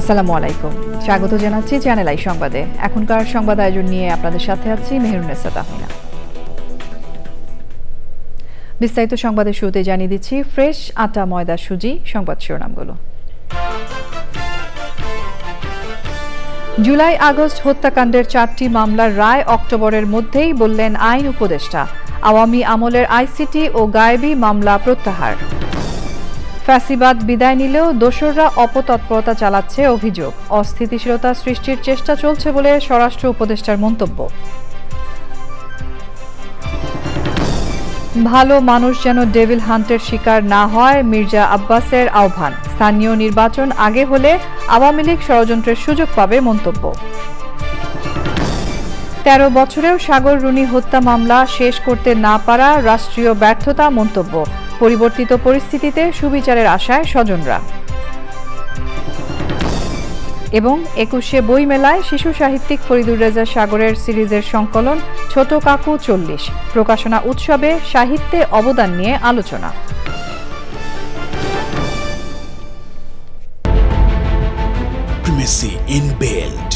আসসালামু আলাইকুম, স্বাগত জানাচ্ছি চ্যানেল আই সংবাদে। এখনকার সংবাদ আয়োজন নিয়ে আপনাদের সাথে আছি মেহেরুন্নেসা তাহমিনা। বিস্তারিত সংবাদের শুরুতে জানিয়ে দিচ্ছি ফ্রেশ আটা ময়দা সুজি সংবাদ শিরোনামগুলো। জুলাই আগস্ট হত্যাকাণ্ডের 4টি মামলার রায় অক্টোবরের মধ্যেই বললেন আইন উপদেষ্টা। আওয়ামী আমলের আইসিটি ও গায়েবী মামলা প্রত্যাহার। ফ্যাসিবাদ বিদায় নিলেও দোসররা অপতৎপরতা চালাচ্ছে অভিযোগ। অস্থিতিশীলতা সৃষ্টির চেষ্টা চলছে বলে স্বরাষ্ট্র উপদেষ্টার মন্তব্য। ভালো মানুষ যেন ডেভিল হান্টের শিকার না হয়, মির্জা আব্বাসের আহ্বান। স্থানীয় নির্বাচন আগে হলে আওয়ামী লীগ ষড়যন্ত্রের সুযোগ পাবে মন্তব্য। 13 বছরেও সাগর রুনি হত্যা মামলা শেষ করতে না পারা রাষ্ট্রীয় ব্যর্থতা মন্তব্য। পরিবর্তিত পরিস্থিতিতে সুবিচারের আশায় স্বজনরা। এবং 21শে বই মেলায় শিশু সাহিত্যিক ফরিদুর রেজা সাগরের সিরিজের সংকলন ছোট কাকু 40 প্রকাশনা উৎসবে সাহিত্যে অবদান নিয়ে আলোচনা। Primacy in build.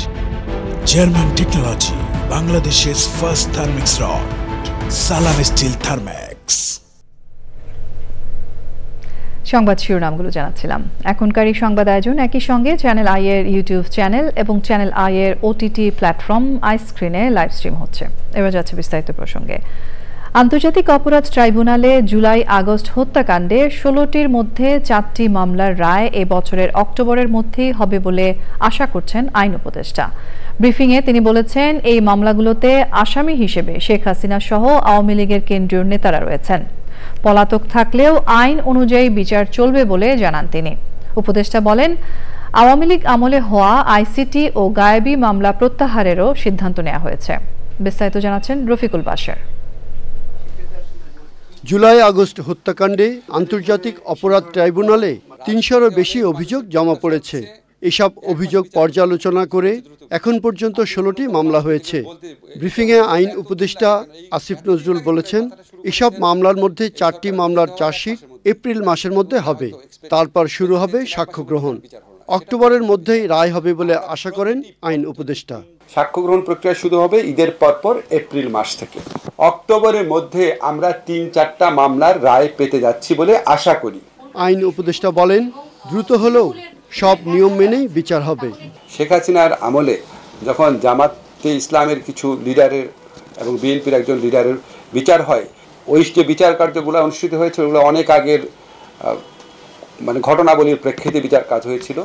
German technology. Bangladesh's first Thermix rod. Salam Steel Thermax. সংবাদ শিরোনামগুলো জানাচ্ছিলাম। এখনকার এই সংবাদ আয়োজন একই সঙ্গে চ্যানেল আই এর ইউটিউব চ্যানেল এবং চ্যানেল আই এর ওটিটি প্ল্যাটফর্ম আই স্ক্রিনে লাইভ স্ট্রিম হচ্ছে। এবার যাচ্ছে বিস্তারিত প্রসঙ্গে। আন্তর্জাতিক অপরাধ ট্রাইব্যুনালে জুলাই আগস্ট হত্যাকাণ্ডে 16টির মধ্যে 4টি মামলার রায় এ বছরের অক্টোবরের মধ্যেই হবে বলে আশা করছেন আইন উপদেষ্টা। ব্রিফিংয়ে তিনি বলেছেন, এই মামলাগুলোতে আসামি হিসেবে শেখ হাসিনা সহ আওয়ামী লীগের কেন্দ্রীয় নেতারা রয়েছেন। পলাতক থাকলেও আইন অনুযায়ী বিচার চলবে বলে জানান তিনি। উপদেষ্টা বলেন, আওয়ামী লীগ আমলে হওয়া আইসিটি ও গায়েবী মামলা প্রত্যাহারেরও সিদ্ধান্ত নেওয়া হয়েছে। বিস্তারিত জানাচ্ছেন রফিকুল বাশার। জুলাই আগস্ট হত্যাকাণ্ডে আন্তর্জাতিক অপরাধ ট্রাইব্যুনালে 300-এরও বেশি অভিযোগ জমা পড়েছে। এসব অভিযোগ পর্যালোচনা করে এখন পর্যন্ত 16টি মামলা হয়েছে। ব্রিফিংয়ে আইন উপদেষ্টা আসিফ নজরুল বলেছেন, এসব মামলার মধ্যে 4টি মামলার চার্জশিট এপ্রিল মাসের মধ্যে হবে। তারপর শুরু হবে সাক্ষ্য গ্রহণ। অক্টোবরের মধ্যেই রায় হবে বলে আশা করেন আইন উপদেষ্টা। সাক্ষ্য গ্রহণ প্রক্রিয়া শুরু হবে ঈদের পরপর এপ্রিল মাস থেকে। অক্টোবরের মধ্যে আমরা 3-4টা মামলার রায় পেতে যাচ্ছি বলে আশা করি। আইন উপদেষ্টা বলেন, দ্রুত হলেও সব নিয়ম মেনেই বিচার হবে। শেখ হাসিনার আমলে যখন জামাতে ইসলামের কিছু লিডারের এবং বিএনপির একজন লিডারের বিচার হয়, ওই যে বিচার কার্যগুলো অনুষ্ঠিত হয়েছিল ওগুলো অনেক আগের ঘটনাবলীর প্রেক্ষিতে বিচার কাজ হয়েছিল।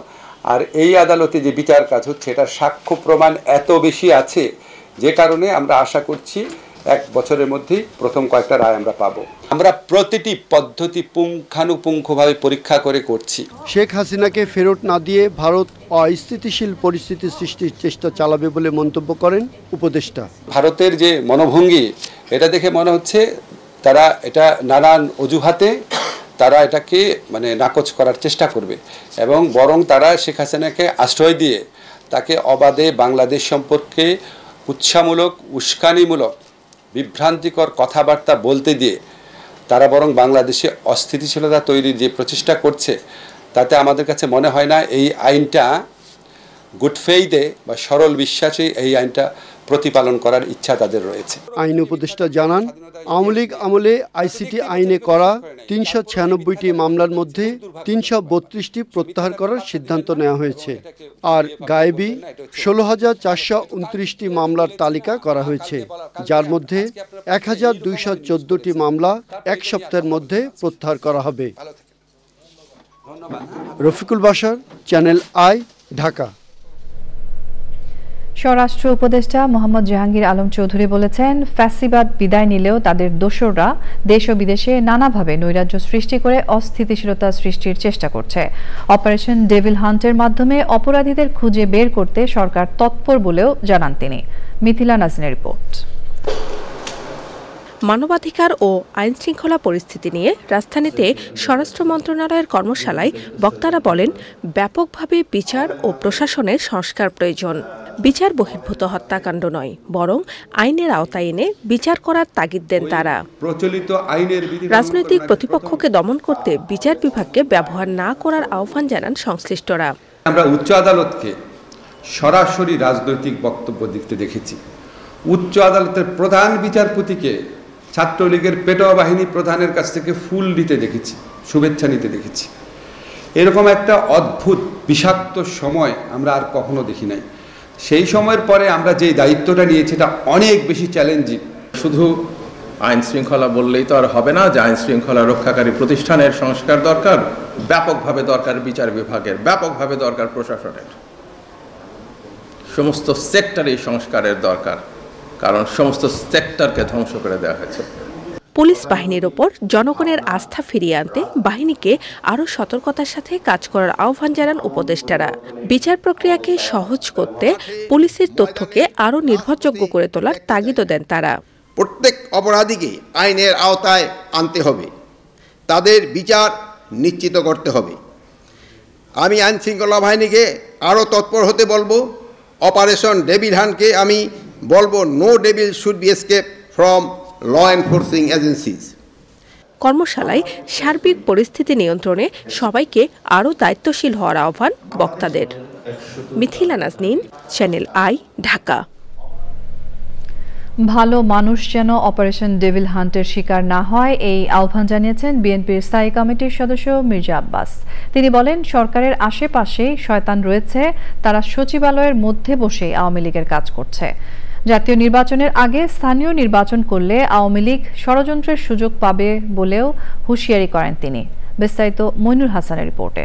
আর এই আদালতে যে বিচার কাজ হচ্ছে এটার সাক্ষ্য প্রমাণ এত বেশি আছে যে কারণে আমরা আশা করছি 1 বছরের মধ্যেই প্রথম কয়েকটা রায় আমরা পাবো। আমরা প্রতিটি পদ্ধতি পুঙ্খানুপুঙ্খভাবে পরীক্ষা করে করছি। শেখ হাসিনাকে ফেরত না দিয়ে ভারত অস্থিতিশীল পরিস্থিতি সৃষ্টির চেষ্টা চালাবে বলে মন্তব্য করেন উপদেষ্টা। ভারতের যে মনোভঙ্গি, এটা দেখে মনে হচ্ছে তারা এটা নানান অজুহাতে তারা এটাকে নাকচ করার চেষ্টা করবে এবং বরং তারা শেখ হাসিনাকে আশ্রয় দিয়ে তাকে অবাধে বাংলাদেশ সম্পর্কে উৎসাহমূলক, উস্কানিমূলক, বিভ্রান্তিকর কথাবার্তা বলতে দিয়ে তারা বরং বাংলাদেশে অস্থিতিশীলতা তৈরির যে প্রচেষ্টা করছে, তাতে আমাদের কাছে মনে হয় না এই আইনটা গুড ফেইথে বা সরল বিশ্বাসে এই আইনটা প্রতিপালন করার ইচ্ছা তাদের রয়েছে। আইন উপদেষ্টা জানান, আওয়ামী লীগ আমলে আইসিটি আইনে করা 396টি মামলার মধ্যে 332টি প্রত্যাহার করার সিদ্ধান্ত নেওয়া হয়েছে। আর গায়েবী 16,429টি মামলার তালিকা করা হয়েছে, যার মধ্যে 1,214টি মামলা 1 সপ্তাহের মধ্যে প্রত্যাহার করা হবে। Rafiqul Bashar, channel I, Dhaka. স্বরাষ্ট্র উপদেষ্টা মোহাম্মদ জাহাঙ্গীর আলম চৌধুরী বলেছেন, ফ্যাসিবাদ বিদায় নিলেও তাদের দোসররা দেশ ও বিদেশে নানাভাবে নৈরাজ্য সৃষ্টি করে অস্থিতিশীলতা সৃষ্টির চেষ্টা করছে। অপারেশন ডেভিল হান্টের মাধ্যমে অপরাধীদের খুঁজে বের করতে সরকার তৎপর বলেও জানান তিনি। মিথিলা নাজনের রিপোর্ট। মানবাধিকার ও আইনশৃঙ্খলা পরিস্থিতি নিয়ে রাজধানীতে স্বরাষ্ট্র মন্ত্রণালয়ের কর্মশালায় বক্তারা বলেন, ব্যাপকভাবে বিচার ও প্রশাসনের সংস্কার প্রয়োজন। বিচার বহির্ভূত হত্যাকাণ্ড নয়, বরং আইনের আওতায় এনে বিচার করার তাগিদ দেন তারা। রাজনৈতিক প্রতিপক্ষকে দমন করতে বিচার বিভাগকে ব্যবহার না করার আহ্বান জানান সংশ্লিষ্টরা। আমরা উচ্চ আদালতকে সরাসরি রাজনৈতিক বক্তব্য দিতে দেখেছি। উচ্চ আদালতের প্রধান বিচারপতিকে ছাত্রলীগের পেটোয়া বাহিনী প্রধানের কাছ থেকে ফুল দিতে দেখেছি, শুভেচ্ছা নিতে দেখেছি। এরকম একটা অদ্ভুত বিষাক্ত সময় আমরা আর কখনো দেখি নাই। সেই সময়ের পরে আমরা যে দায়িত্বটা নিয়েছি এটা অনেক বেশি চ্যালেঞ্জিং। শুধু আইন শৃঙ্খলা বললেই তো আর হবে না যে আইন শৃঙ্খলা রক্ষাকারী প্রতিষ্ঠানের সংস্কার দরকার, ব্যাপকভাবে দরকার বিচার বিভাগের, ব্যাপকভাবে দরকার প্রশাসনের, সমস্ত সেক্টরে সংস্কারের দরকার, কারণ সমস্ত সেক্টরকে ধ্বংস করে দেওয়া হয়েছে। পুলিশ বাহিনীর ওপর জনগণের আস্থা ফিরিয়ে আনতে বাহিনীকে আরও সতর্কতার সাথে কাজ করার আহ্বান জানান উপদেষ্টারা। বিচার প্রক্রিয়াকে সহজ করতে পুলিশের তথ্যকে আরও নির্ভরযোগ্য করে তোলার তাগিদও দেন তারা। প্রত্যেক অপরাধীকে আইনের আওতায় আনতে হবে, তাদের বিচার নিশ্চিত করতে হবে। আমি আইন শৃঙ্খলা বাহিনীকে আরও তৎপর হতে বলবো। অপারেশন ডেভিল হান্টকে আমি বলবো, no devil should be escape from law enforcing agencies. কর্মশালায় সার্বিক পরিস্থিতি নিয়ন্ত্রণে সবাইকে আরও দায়িত্বশীল হওয়ার আহ্বান বক্তাদের। Mithila Naznin, channel I, Dhaka. ভালো মানুষ যেন অপারেশন ডেভিল হান্টের শিকার না হয় এই আহ্বান জানিয়েছেন বিএনপির স্থায়ী কমিটির সদস্য মির্জা আব্বাস। তিনি বলেন, সরকারের আশেপাশেই শয়তান রয়েছে, তারা সচিবালয়ের মধ্যে বসে আওয়ামী লীগের কাজ করছে। জাতীয় নির্বাচনের আগে স্থানীয় নির্বাচন করলে আওয়ামী লীগ ষড়যন্ত্রের সুযোগ পাবে বলেও হুঁশিয়ারি করেন তিনি। বিস্তারিত মইনুল হাসানের রিপোর্টে।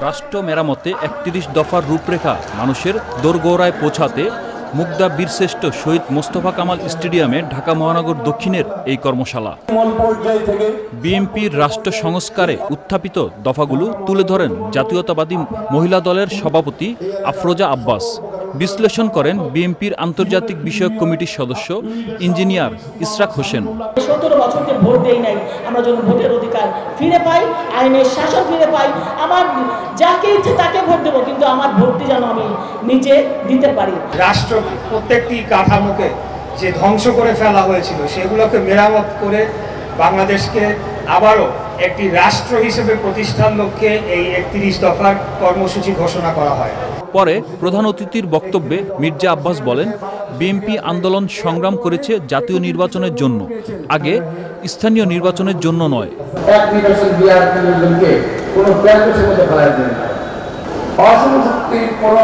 রাষ্ট্র মেরামতে ৩১ দফার রূপরেখা মানুষের দোরগোড়ায় পৌঁছাতে মুগদা বীরশ্রেষ্ঠ শহীদ মোস্তফা কামাল স্টেডিয়ামে ঢাকা মহানগর দক্ষিণের এই কর্মশালা। বিএনপির রাষ্ট্র সংস্কারে উত্থাপিত দফাগুলো তুলে ধরেন জাতীয়তাবাদী মহিলা দলের সভাপতি আফরোজা আব্বাস। বিশ্লেষণ করেন বিএনপির আন্তর্জাতিক বিষয়ক কমিটির সদস্য ইঞ্জিনিয়ার ইসরাক হোসেন। 17 বছরকে ভোট দেই নাই, আমরা যখন ভোটের অধিকার ফিরে পাই, আইনের শাসন ফিরে পাই, আমার যাকে ইচ্ছে তাকে ভোট দেবো, কিন্তু আমার ভোটটি যেন আমি নিজে দিতে পারি। রাষ্ট্র প্রত্যেকটি কাঠামোকে যে ধ্বংস করে ফেলা হয়েছিল সেগুলোকে মেরামত করে বাংলাদেশকে আবারও একটি রাষ্ট্র হিসেবে প্রতিষ্ঠার লক্ষ্যে এই 31 দফার কর্মসূচি ঘোষণা করা হয়। পরে প্রধান অতিথির বক্তব্যে মির্জা আব্বাস বলেন, বিএনপি আন্দোলন সংগ্রাম করেছে জাতীয় নির্বাচনের জন্য, আগে স্থানীয় নির্বাচনের জন্য নয়। এক নির্বাচন দেওয়ার জন্য কোনো প্ল্যানের মধ্যে ফেলা যায় না। অসমশক্তির কোনো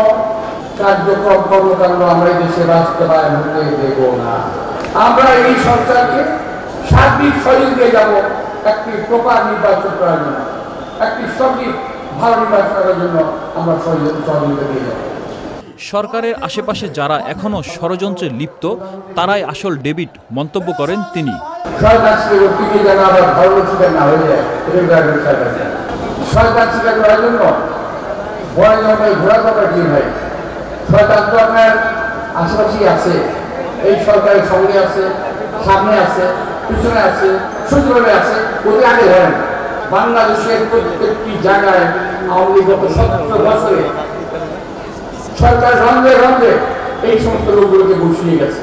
কার্যক্রম কর্মকাণ্ড আমরা এই দেশে বাস্তবায়ন হতে দেব না। আমরা এই সরকারকে সার্বিক সহযোগিতা দিয়ে যাব একটি প্রপার নির্বাচন করার জন্য, একটি সঠিক ভালো নির্বাচন করার জন্য আমরা সহযোগিতা দিয়ে যাব। সরকারের আশেপাশে যারা এখনো ষড়যন্ত্রে লিপ্ত তারাই আসল ডেভিড মন্তব্য করেন তিনি। সরকার টিকে যেন আবার ভালো শিকার না হয়ে যায়, সরকার শিকার করার জন্য বড় জনতায় ঘোরা করার কি ভাই, সরকার তো আপনার আশেপাশেই আছে, এই সরকারের সঙ্গে আছে, সামনে আছে, পিছনে আছে, সচিবালয়ে আছে, ওদের আগে ধরেন। বাংলাদেশের প্রত্যেকটি জায়গায় আওয়ামী লীগ গত 17 বছরে সরকার রন্ধে রন্ধে এই সমস্ত লোকগুলোকে বসিয়ে গেছে।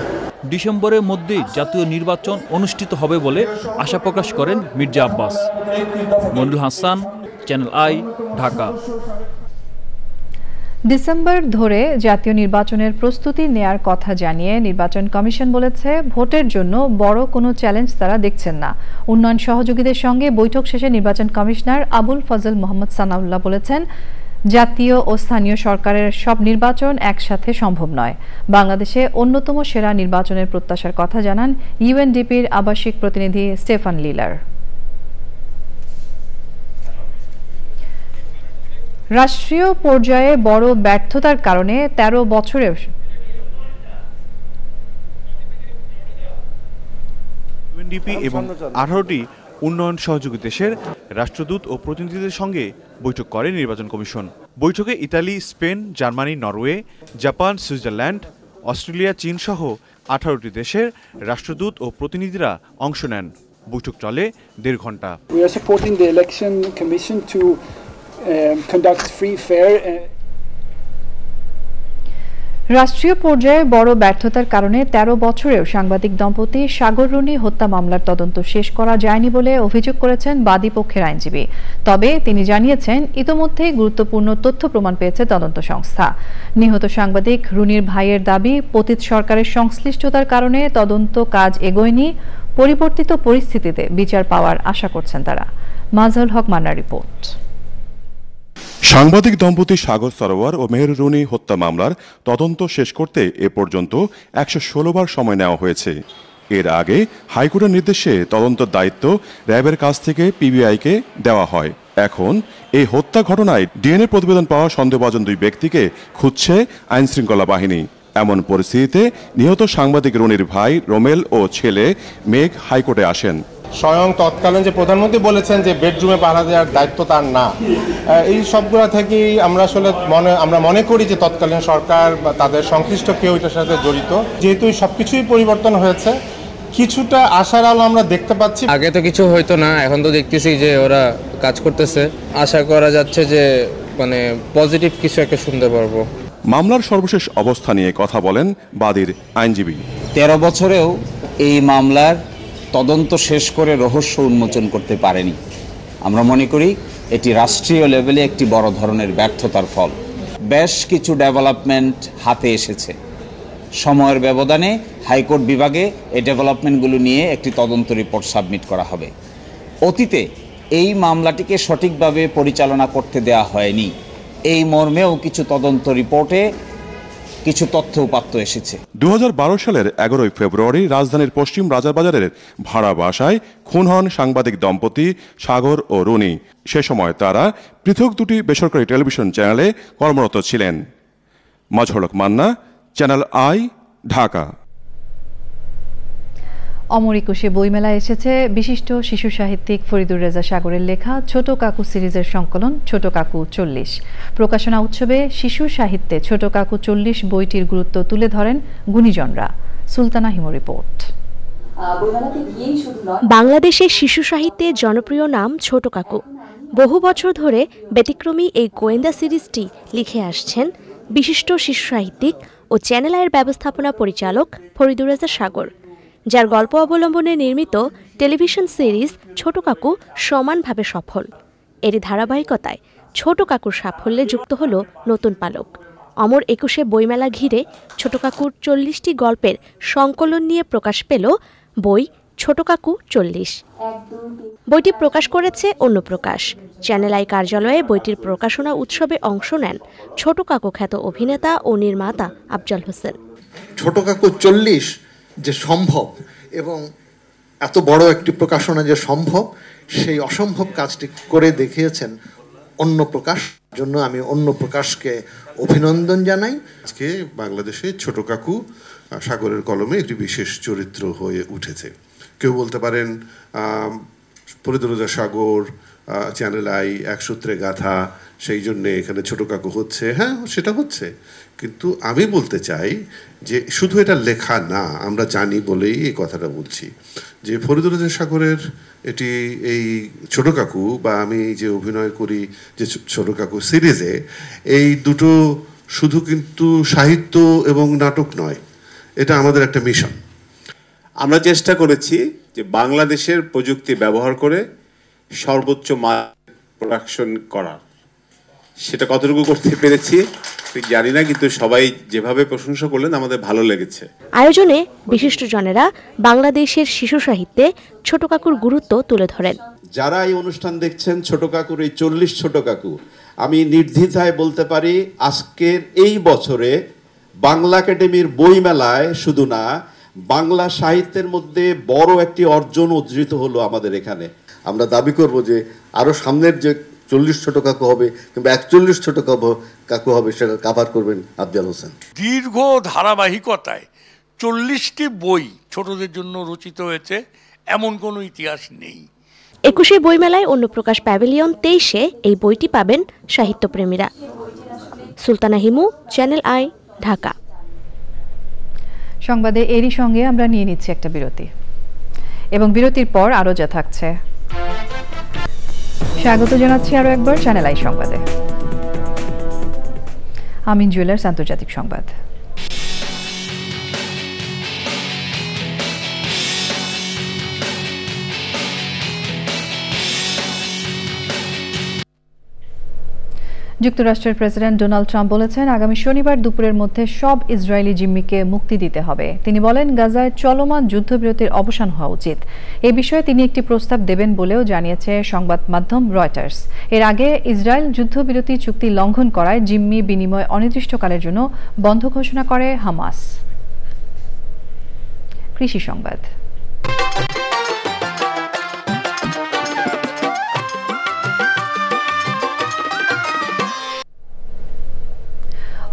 ডিসেম্বরের মধ্যেই জাতীয় নির্বাচন অনুষ্ঠিত হবে বলে আশা প্রকাশ করেন Mirza Abbas. Moinul Hasan, Channel I, Dhaka. December ধরে জাতীয় নির্বাচনের প্রস্তুতি নেয়ার কথা জানিয়ে নির্বাচন কমিশন বলেছে, ভোটের জন্য বড় কোনো চ্যালেঞ্জ তারা দেখছেন না। উন্নয়ন সহযোগীদের সঙ্গে বৈঠক শেষে নির্বাচন কমিশনার আবুল ফজল মোহাম্মদ সানাউল্লাহ বলেছেন, জাতীয় ও স্থানীয় সরকারের সব নির্বাচন একসাথে সম্ভব নয়। বাংলাদেশে অন্যতম সেরা নির্বাচনের প্রত্যাশার কথা জানান ইউএনডিপির আবাসিক প্রতিনিধি স্টেফান লিলার। রাষ্ট্রীয় পর্যায়ে বড় ব্যর্থতার কারণে 13 বছরে ইউএনডিপি এবং 18টি উন্নয়ন সহযোগী দেশের রাষ্ট্রদূত ও প্রতিনিধিদের সঙ্গে বৈঠক করে নির্বাচন কমিশন। বৈঠকে Italy, Spain, Germany, Norway, Japan, Switzerland, Australia, চীন সহ 18টি দেশের রাষ্ট্রদূত ও প্রতিনিধিরা অংশ নেন। বৈঠক চলে 1.5 ঘন্টা। We are supporting the election commission to conduct free, fair রাষ্ট্রীয় পর্যায়ে বড় ব্যর্থতার কারণে ১৩ বছরেও সাংবাদিক দম্পতি সাগর রুনি হত্যা মামলার তদন্ত শেষ করা যায়নি বলে অভিযোগ করেছেন বাদী পক্ষের আইনজীবী। তবে তিনি জানিয়েছেন ইতোমধ্যেই গুরুত্বপূর্ণ তথ্য প্রমাণ পেয়েছে তদন্ত সংস্থা। নিহত সাংবাদিক রুনির ভাইয়ের দাবি, পতিত সরকারের সংশ্লিষ্টতার কারণে তদন্ত কাজ এগোয়নি। পরিবর্তিত পরিস্থিতিতে বিচার পাওয়ার আশা করছেন তারা। মাজহারুল হক মান্নার রিপোর্ট। সাংবাদিক দম্পতি সাগর সরোয়ার ও মেহের রুনি হত্যা মামলার তদন্ত শেষ করতে এ পর্যন্ত ১১৬ বার সময় নেওয়া হয়েছে। এর আগে হাইকোর্টের নির্দেশে তদন্তের দায়িত্ব র্যাবের কাছ থেকে পিবিআইকে দেওয়া হয়। এখন এই হত্যা ঘটনায় ডিএনএ প্রতিবেদন পাওয়া সন্দেহভাজন 2 ব্যক্তিকে খুঁজছে আইনশৃঙ্খলা বাহিনী। এমন পরিস্থিতিতে নিহত সাংবাদিক রুনির ভাই রোমেল ও ছেলে মেঘ হাইকোর্টে আসেন। স্বয়ং তৎকালীন যে প্রধানমন্ত্রী বলেছেন যে বেডরুমে পাহারা দেওয়ার দায়িত্ব তার না, এই সবগুলো থেকেই আমরা আসলে মনে করি যে তৎকালীন সরকার বা তাদের সংশ্লিষ্ট কেউ এটার সাথে জড়িত। যেহেতু সবকিছুই পরিবর্তন হয়েছে, কিছুটা আশার আলো আমরা দেখতে পাচ্ছি। আগে তো কিছু হইতো না, এখন তো দেখতেছি যে ওরা কাজ করতেছে। আশা করা যাচ্ছে যে পজিটিভ কিছু একটা শুনতে পারবো। মামলার সর্বশেষ অবস্থা নিয়ে কথা বলেন বাদীর আইনজীবী। 13 বছরেও এই মামলার তদন্ত শেষ করে রহস্য উন্মোচন করতে পারেনি। আমরা মনে করি এটি রাষ্ট্রীয় লেভেলে একটি বড় ধরনের ব্যর্থতার ফল। বেশ কিছু ডেভেলপমেন্ট হাতে এসেছে। সময়ের ব্যবধানে হাইকোর্ট বিভাগে এই ডেভেলপমেন্টগুলো নিয়ে একটি তদন্ত রিপোর্ট সাবমিট করা হবে। অতীতে এই মামলাটিকে সঠিকভাবে পরিচালনা করতে দেওয়া হয়নি। এই মর্মেও কিছু তদন্ত রিপোর্টে কিছু তথ্য উপাত্ত এসেছে। 2012 সালের 11 ফেব্রুয়ারি রাজধানীর পশ্চিম রাজারবাজারের ভাড়া বাসায় খুন হন সাংবাদিক দম্পতি সাগর ও রুনি। সে সময় তারা পৃথক 2টি বেসরকারি টেলিভিশন চ্যানেলে কর্মরত ছিলেন। মাজহারুল হক মান্না, চ্যানেল আই, ঢাকা। অমর একুশে বইমেলায় এসেছে বিশিষ্ট শিশু সাহিত্যিক ফরিদুর রেজা সাগরের লেখা ছোট কাকু সিরিজের সংকলন ছোট কাকু 40। প্রকাশনা উৎসবে শিশু সাহিত্যে ছোট কাকু 40 বইটির গুরুত্ব তুলে ধরেন গুণীজনরা। সুলতানা হিমু রিপোর্ট। বাংলাদেশের শিশু সাহিত্যে জনপ্রিয় নাম ছোট কাকু। বহু বছর ধরে ব্যতিক্রমী এই গোয়েন্দা সিরিজটি লিখে আসছেন বিশিষ্ট শিশু সাহিত্যিক ও চ্যানেল আইয়ের ব্যবস্থাপনা পরিচালক ফরিদুর রেজা সাগর, যার গল্প অবলম্বনে নির্মিত টেলিভিশন সিরিজ ছোট কাকু সমানভাবে সফল। এরই ধারাবাহিকতায় ছোট কাকুর সাফল্যে যুক্ত হল নতুন পালক। অমর একুশে বইমেলা ঘিরে ছোট কাকুর 40টি গল্পের সংকলন নিয়ে প্রকাশ পেল বই ছোট কাকু 40। বইটি প্রকাশ করেছে অন্যপ্রকাশ। চ্যানেল আই কার্যালয়ে বইটির প্রকাশনা উৎসবে অংশ নেন ছোট কাকু খ্যাত অভিনেতা ও নির্মাতা আফজাল হোসেন। ছোট কাকু 40 যে সম্ভব এবং এত বড় একটি প্রকাশনা যে সম্ভব, সেই অসম্ভব কাজটি করে দেখিয়েছেন অন্যপ্রকাশ। জন্য আমি অন্যপ্রকাশকে অভিনন্দন জানাই। আজকে বাংলাদেশে ছোট কাকু সাগরের কলমে একটি বিশেষ চরিত্র হয়ে উঠেছে। কেউ বলতে পারেন ফরিদুর রেজা সাগর, চ্যানেল আই, এক সূত্রে গাথা, সেই জন্যে এখানে ছোট কাকু হচ্ছে। হ্যাঁ, সেটা হচ্ছে, কিন্তু আমি বলতে চাই যে শুধু এটা লেখা না, আমরা জানি বলেই এই কথাটা বলছি যে ফরিদুর রেজা সাগরের এটি এই ছোট কাকু বা আমি যে অভিনয় করি যে ছোট কাকু সিরিজে, এই দুটো শুধু কিন্তু সাহিত্য এবং নাটক নয়, এটা আমাদের একটা মিশন। আমরা চেষ্টা করেছি যে বাংলাদেশের প্রযুক্তি ব্যবহার করে সর্বোচ্চ মান প্রোডাকশন করার। সেটা কতটুকু করতে পেরেছি জানি না, কিন্তু সবাই যেভাবে প্রশংসা করলেন আমাদের ভালো লেগেছে। আয়োজনে বিশিষ্টজনেরা বাংলাদেশের শিশু সাহিত্যে ছোট কাকুর গুরুত্ব তুলে ধরেন। যারা এই অনুষ্ঠান দেখছেন, ছোট কাকুর এই 40 ছোট কাকু, আমি নির্দ্বিধায় বলতে পারি আজকের এই বছরে বাংলা একাডেমির বইমেলায় শুধু না, বাংলা সাহিত্যের মধ্যে বড় একটি অর্জন উদ্ধৃত হলো আমাদের এখানে। আমরা দাবি করব যে আরো সামনের যে 40 ছোট কাকু হবে কিংবা 41 ছোট কাকু হবে, সেটা কভার করবেন আফজাল হোসেন। দীর্ঘ ধারাবাহিকতায় 40টি বই ছোটদের জন্য রচিত হয়েছে, এমন কোনো ইতিহাস নেই। 21শে বইমেলায় অন্যপ্রকাশ প্যাভিলিয়ন 23-এ এই বইটি পাবেন সাহিত্যপ্রেমীরা। Sultana Himu, channel I, Dhaka. সংবাদে এরই সঙ্গে আমরা নিয়ে নিচ্ছি একটা বিরতি, এবং বিরতির পর আরো যা থাকছে। স্বাগত জানাচ্ছি আরো একবার চ্যানেল আই সংবাদে। আমিন জুয়েলার্স আন্তর্জাতিক সংবাদ। যুক্তরাষ্ট্রের প্রেসিডেন্ট ডোনাল্ড ট্রাম্প বলেছেন আগামী শনিবার দুপুরের মধ্যে সব ইসরায়েলি জিম্মিকে মুক্তি দিতে হবে। তিনি বলেন গাজায় চলমান যুদ্ধবিরতির অবসান হওয়া উচিত। এই বিষয়ে তিনি একটি প্রস্তাব দেবেন বলেও জানিয়েছে সংবাদ মাধ্যম রয়টার্স। এর আগে ইসরায়েল যুদ্ধবিরতি চুক্তি লঙ্ঘন করায় জিম্মি বিনিময় অনির্দিষ্টকালের জন্য বন্ধ ঘোষণা করে হামাস। কৃষি সংবাদ।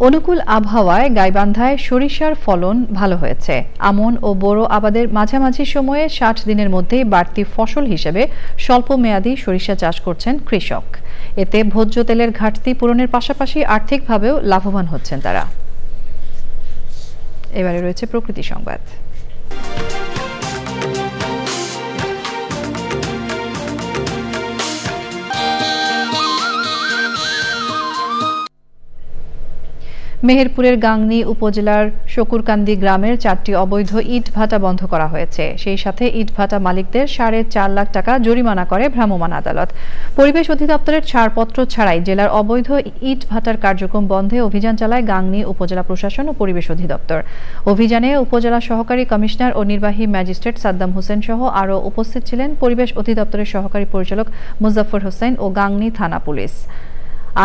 অনুকূল আবহাওয়ায় গাইবান্ধায় সরিষার ফলন ভালো হয়েছে। আমন ও বোরো আবাদের মাঝামাঝি সময়ে 60 দিনের মধ্যেই বাড়তি ফসল হিসেবে স্বল্প মেয়াদী সরিষা চাষ করছেন কৃষক। এতে ভোজ্য তেলের ঘাটতি পূরণের পাশাপাশি আর্থিকভাবেও লাভবান হচ্ছেন তারা। এবারে রয়েছে প্রকৃতি সংবাদ। মেহেরপুরের গাংনী উপজেলার শকুরকান্দি গ্রামের 4টি অবৈধ ইট ভাটা বন্ধ করা হয়েছে। সেই সাথে ইট ভাটা মালিকদের 4.5 লাখ টাকা জরিমানা করে ভ্রাম্যমাণ আদালত। পরিবেশ অধিদপ্তরের ছাড়পত্র ছাড়াই জেলার অবৈধ ইট ভাটার কার্যক্রম বন্ধে অভিযান চালায় গাংনী উপজেলা প্রশাসন ও পরিবেশ অধিদপ্তর। অভিযানে উপজেলা সহকারী কমিশনার ও নির্বাহী ম্যাজিস্ট্রেট সাদ্দাম হোসেন সহ আরও উপস্থিত ছিলেন পরিবেশ অধিদপ্তরের সহকারী পরিচালক মুজাফফর হোসেন ও গাংনী থানা পুলিশ।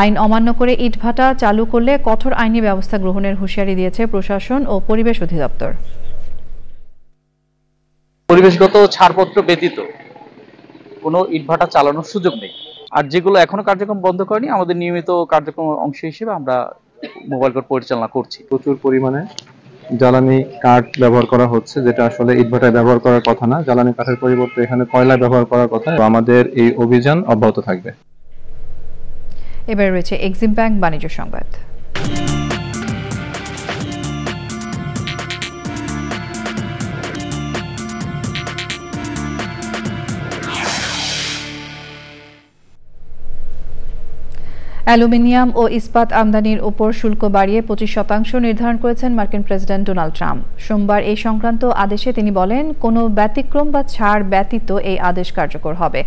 আইন অমান্য করে ইটভাটা চালু করলে কঠোর আইনি ব্যবস্থা গ্রহণের হুঁশিয়ারি দিয়েছে প্রশাসন ও পরিবেশ অধিদপ্তর। পরিবেশগত ছাড়পত্র ব্যতীত কোনো ইটভাটা চালানোর সুযোগ নেই। আর যেগুলো এখনো কার্যক্রম বন্ধ করেনি, আমাদের নিয়মিত কার্যক্রম অংশ হিসেবে আমরা মোবাইল কোর্ট পরিচালনা করছি। প্রচুর পরিমাণে জ্বালানি কাঠ ব্যবহার করা হচ্ছে, যেটা আসলে ইটভাটায় ব্যবহার করার কথা না। জ্বালানি কাঠের পরিবর্তে এখানে কয়লা ব্যবহার করার কথা। আমাদের এই অভিযান অব্যাহত থাকবে। এবারে রয়েছে এক্সিম ব্যাংক বাণিজ্য সংবাদ। অ্যালুমিনিয়াম ও ইস্পাত আমদানির উপর শুল্ক বাড়িয়ে 25% নির্ধারণ করেছেন মার্কিন প্রেসিডেন্ট ডোনাল্ড ট্রাম্প। সোমবার এই সংক্রান্ত আদেশে তিনি বলেন, কোনো ব্যতিক্রম বা ছাড় ব্যতীত এই আদেশ কার্যকর হবে।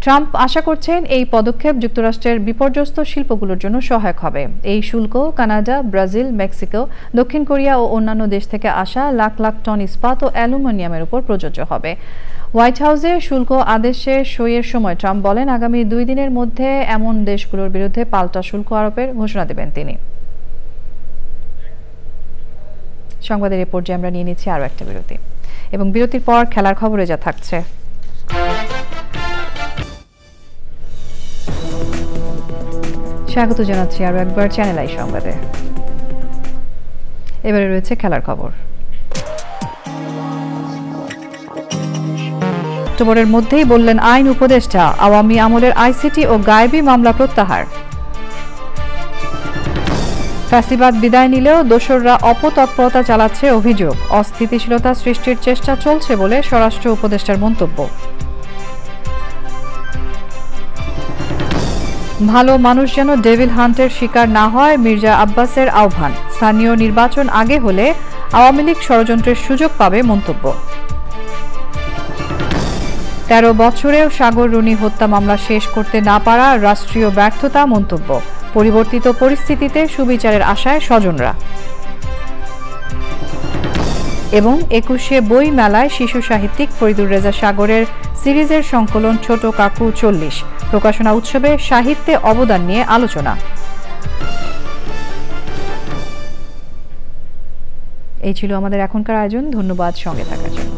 ট্রাম্প আশা করছেন এই পদক্ষেপ যুক্তরাষ্ট্রের বিপর্যস্ত শিল্পগুলোর জন্য সহায়ক হবে। এই শুল্ক কানাডা, ব্রাজিল, মেক্সিকো, দক্ষিণ কোরিয়া ও অন্যান্য দেশ থেকে আসা লাখ লাখ টন ইস্পাত ও অ্যালুমিনিয়ামের উপর প্রযোজ্য হবে। হোয়াইট হাউসে শুল্ক আদেশে সইয়ের সময় ট্রাম্প বলেন, আগামী 2 দিনের মধ্যে এমন দেশগুলোর বিরুদ্ধে পাল্টা শুল্ক আরোপের ঘোষণা দেবেন তিনি। সংবাদের এ পর্যায়ে আমরা নিয়ে নিচ্ছি আরও একটা বিরতি, এবং বিরতির পর খেলার খবরে যা থাকছে। স্বাগত জানাচ্ছি আরও একবার চ্যানেল আই সংবাদে। এবারে রয়েছে খেলার খবর। অক্টোবরের মধ্যেই বললেন আইন উপদেষ্টা, আওয়ামী আমলের আইসিটি ও গায়েবী মামলা প্রত্যাহার। ফ্যাসিবাদ বিদায় নিলেও দোসররা অপতৎপরতা চালাচ্ছে অভিযোগ। অস্থিতিশীলতা সৃষ্টির চেষ্টা চলছে বলে স্বরাষ্ট্র উপদেষ্টার মন্তব্য। ভালো মানুষ যেন ডেভিল হান্টের শিকার না হয়, মির্জা আব্বাসের আহ্বান। স্থানীয় নির্বাচন আগে হলে আওয়ামী লীগ ষড়যন্ত্রের সুযোগ পাবে মন্তব্য। 13 বছরেও সাগর রুনি হত্যা মামলা শেষ করতে না পারা রাষ্ট্রীয় ব্যর্থতা মন্তব্য। পরিবর্তিত পরিস্থিতিতে সুবিচারের আশায় স্বজনরা। এবং 21শে বই মেলায় শিশু সাহিত্যিক ফরিদুর রেজা সাগরের সিরিজের সংকলন ছোট কাকু 40 প্রকাশনা উৎসবে সাহিত্যে অবদান নিয়ে আলোচনা। এই ছিল আমাদের এখনকার আয়োজন। ধন্যবাদ সঙ্গে থাকার জন্য।